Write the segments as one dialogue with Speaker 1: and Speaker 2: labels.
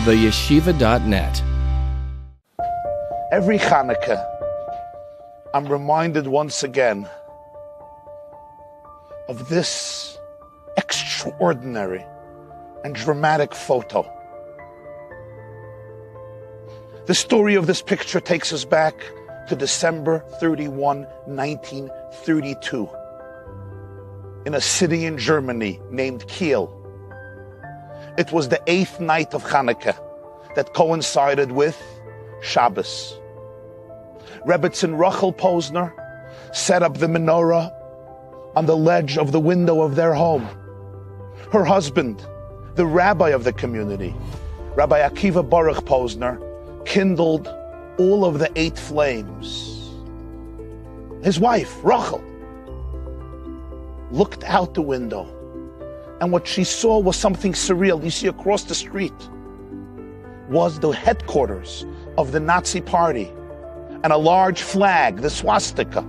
Speaker 1: theyeshiva.net.
Speaker 2: Every Hanukkah, I'm reminded once again of this extraordinary and dramatic photo. The story of this picture takes us back to December 31, 1932, in a city in Germany named Kiel. It was the 8th night of Hanukkah that coincided with Shabbos. Rebbetzin Rachel Posner set up the menorah on the ledge of the window of their home. Her husband, the rabbi of the community, Rabbi Akiva Baruch Posner, kindled all of the 8 flames. His wife, Rachel, looked out the window, and what she saw was something surreal. You see, across the street was the headquarters of the Nazi Party, and a large flag, the swastika,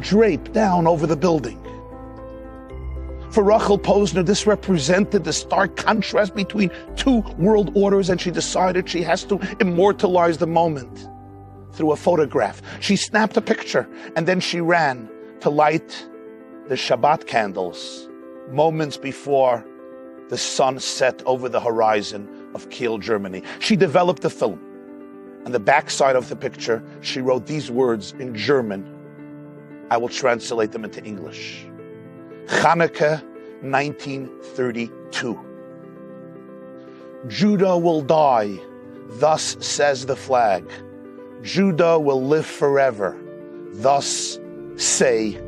Speaker 2: draped down over the building. For Rachel Posner, this represented the stark contrast between 2 world orders, and she decided she has to immortalize the moment through a photograph. She snapped a picture, and then she ran to light the Shabbat candles moments before the sun set over the horizon of Kiel, Germany. She developed the film. On the backside of the picture, she wrote these words in German. I will translate them into English. Hanukkah 1932. Judah will die, thus says the flag. Judah will live forever, thus say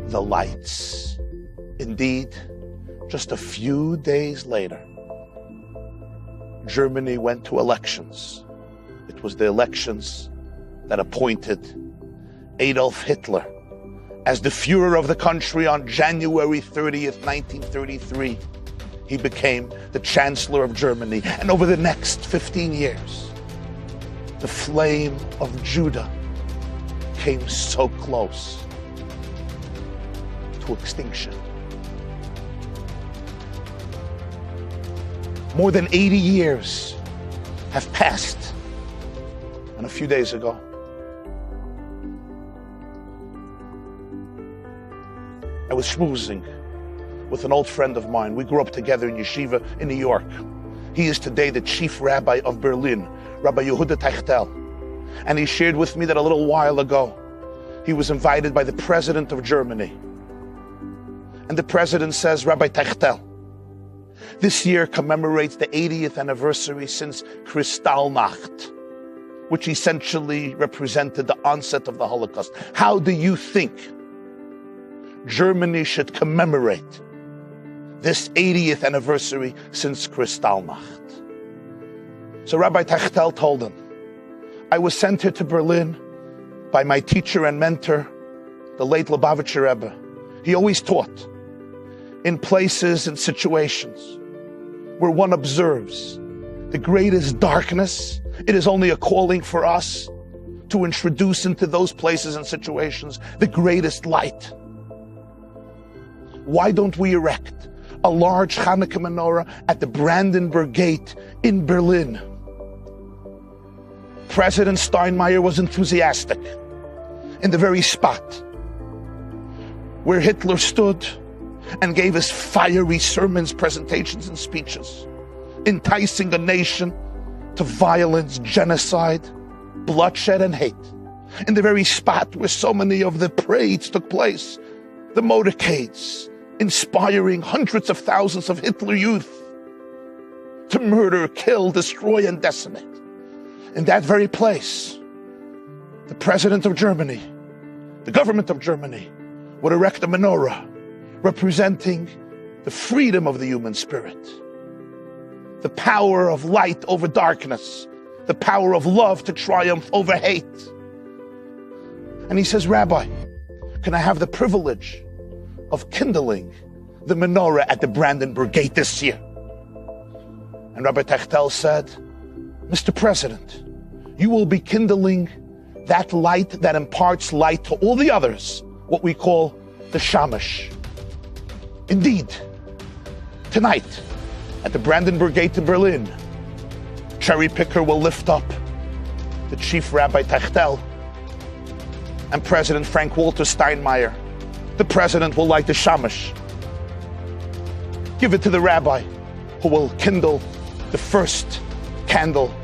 Speaker 2: the lights. Indeed, just a few days later, Germany went to elections. It was the elections that appointed Adolf Hitler as the Führer of the country on January 30th, 1933. He became the Chancellor of Germany. And over the next 15 years, the flame of Judah came so close to extinction. More than 80 years have passed. And a few days ago, I was schmoozing with an old friend of mine. We grew up together in yeshiva in New York. He is today the chief rabbi of Berlin, Rabbi Yehuda Teichtel. And he shared with me that a little while ago, he was invited by the president of Germany. And the president says, Rabbi Teichtel, this year commemorates the 80th anniversary since Kristallnacht, which essentially represented the onset of the Holocaust. How do you think Germany should commemorate this 80th anniversary since Kristallnacht? So Rabbi Teichtel told him, I was sent here to Berlin by my teacher and mentor, the late Lubavitcher Rebbe. He always taught in places and situations where one observes the greatest darkness. It is only a calling for us to introduce into those places and situations the greatest light. Why don't we erect a large Hanukkah menorah at the Brandenburg Gate in Berlin? President Steinmeier was enthusiastic in the very spot where Hitler stood and gave his fiery sermons, presentations, and speeches, enticing a nation to violence, genocide, bloodshed, and hate. In the very spot where so many of the parades took place, the motorcades, inspiring hundreds of thousands of Hitler youth to murder, kill, destroy, and decimate. In that very place, the president of Germany, the government of Germany, would erect a menorah representing the freedom of the human spirit, the power of light over darkness, the power of love to triumph over hate. And he says, Rabbi, can I have the privilege of kindling the menorah at the Brandenburg Gate this year? And Rabbi Teichtel said, Mr. President, you will be kindling that light that imparts light to all the others, what we call the Shamash. Indeed, tonight at the Brandenburg Gate in Berlin, cherry picker will lift up the chief Rabbi Techtel, and President Frank Walter Steinmeier, the president, will light the shamash. Give it to the rabbi who will kindle the first candle.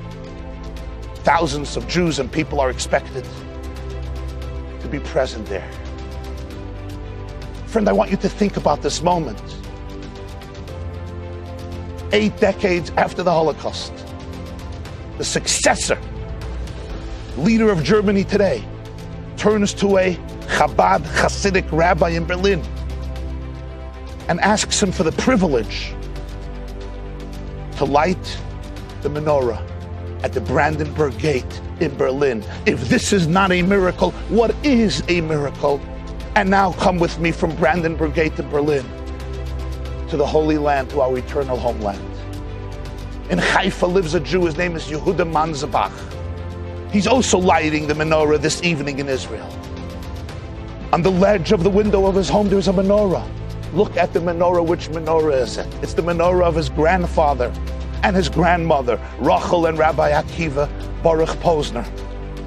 Speaker 2: Thousands of Jews and people are expected to be present there. Friend, I want you to think about this moment. 8 decades after the Holocaust, the successor, leader of Germany today, turns to a Chabad Hasidic rabbi in Berlin and asks him for the privilege to light the menorah at the Brandenburg Gate in Berlin. If this is not a miracle, what is a miracle? And now come with me from Brandenburg Gate to Berlin, to the Holy Land, to our eternal homeland. In Haifa lives a Jew, his name is Yehuda Manzabach. He's also lighting the menorah this evening in Israel. On the ledge of the window of his home, there's a menorah. Look at the menorah. Which menorah is it? It's the menorah of his grandfather and his grandmother, Rachel and Rabbi Akiva Baruch Posner,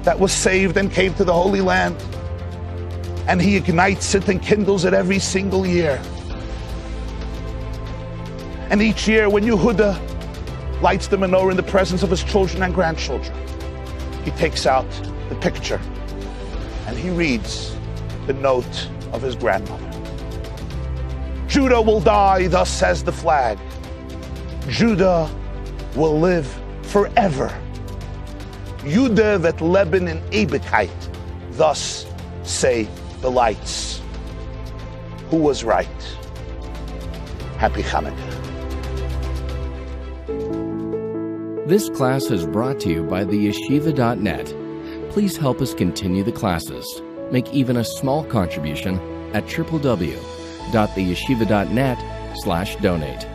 Speaker 2: that was saved and came to the Holy Land. And he ignites it and kindles it every single year. And each year when Yehuda lights the menorah in the presence of his children and grandchildren, he takes out the picture and he reads the note of his grandmother. Judah will die, thus says the flag. Judah will live forever. Judah vet leben in Ewigkeit, thus say the lights. Who was right? Happy Hanukkah.
Speaker 1: This class is brought to you by the Yeshiva.net. Please help us continue the classes. Make even a small contribution at www.theyeshiva.net/donate.